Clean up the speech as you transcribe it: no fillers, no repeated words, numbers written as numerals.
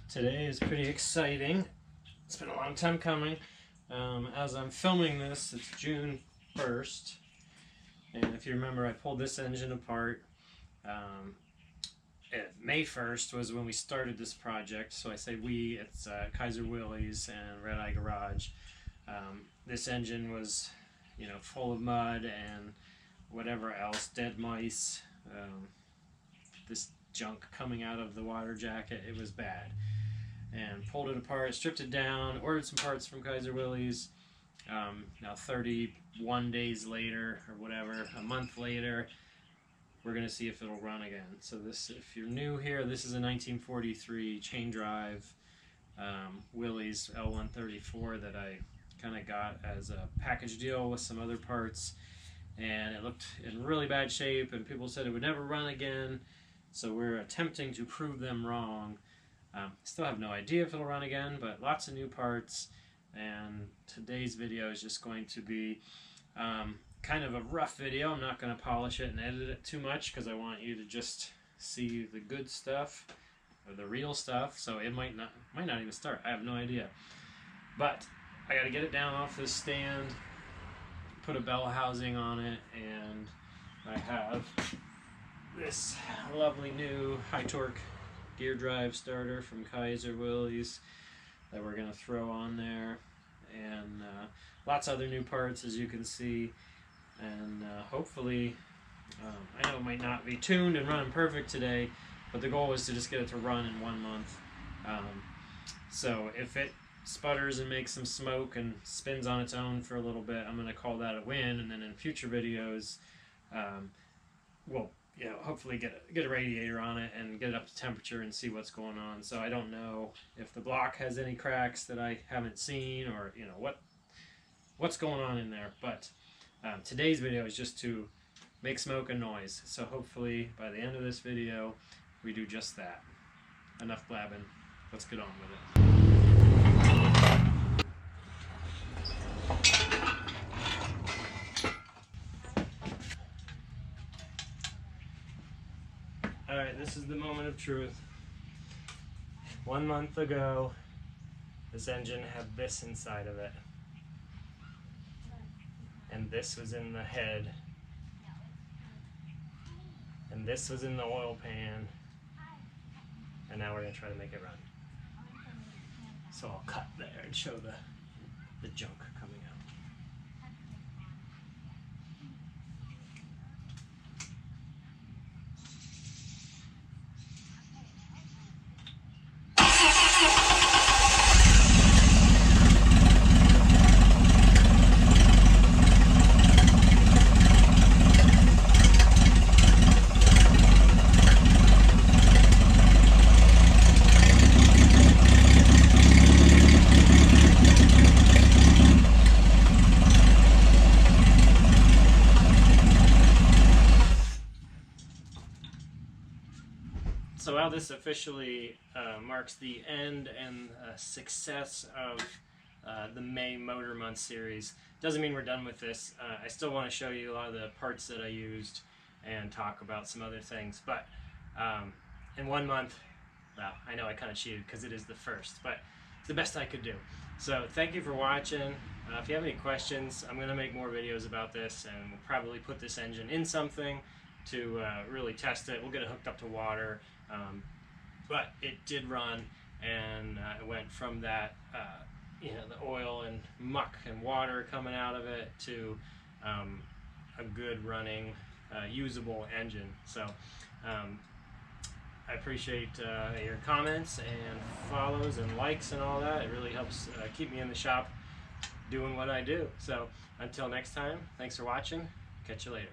Today is pretty exciting. It's been a long time coming. As I'm filming this, it's June 1st. And if you remember, I pulled this engine apart. May 1st was when we started this project. So I say we, it's Kaiser Willys and Red Eye Garage. This engine was, full of mud and whatever else, dead mice, this junk coming out of the water jacket. It was bad. And pulled it apart, stripped it down, ordered some parts from Kaiser Willys. Now 31 days later, or whatever, a month later, we're going to see if it'll run again. So this, if you're new here, this is a 1943 chain drive Willys L-134 that I kind of got as a package deal with some other parts. And it looked in really bad shape, and people said it would never run again. So we're attempting to prove them wrong. Still have no idea if it'll run again, but lots of new parts. And today's video is just going to be kind of a rough video. I'm not going to polish it and edit it too much because I want you to just see the good stuff, or the real stuff. So it might not even start. I have no idea. But I got to get it down off this stand, put a bell housing on it, and I have this lovely new high torque gear drive starter from Kaiser Willys that we're going to throw on there, and lots of other new parts, as you can see. And hopefully, I know it might not be tuned and running perfect today, but the goal is to just get it to run in 1 month. So if it sputters and makes some smoke and spins on its own for a little bit, I'm going to call that a win, and then in future videos we'll hopefully get a radiator on it and get it up to temperature and see what's going on. So I don't know if the block has any cracks that I haven't seen, or what's going on in there. But today's video is just to make smoke and noise. So hopefully by the end of this video we do just that. Enough blabbing. Let's get on with it. Alright, this is the moment of truth. 1 month ago, this engine had this inside of it. And this was in the head. And this was in the oil pan. And now we're going to try to make it run. So I'll cut there and show the junk coming out. So while this officially marks the end and success of the May Motor Month series, doesn't mean we're done with this. I still want to show you a lot of the parts that I used and talk about some other things. But in 1 month, well, I know I kind of cheated because it is the first, but it's the best I could do. So thank you for watching. If you have any questions, I'm going to make more videos about this, and we'll probably put this engine in something to really test it. We'll get it hooked up to water. But it did run, and it went from that, the oil and muck and water coming out of it to a good running, usable engine. So I appreciate your comments and follows and likes and all that. It really helps keep me in the shop doing what I do. So until next time, thanks for watching. Catch you later.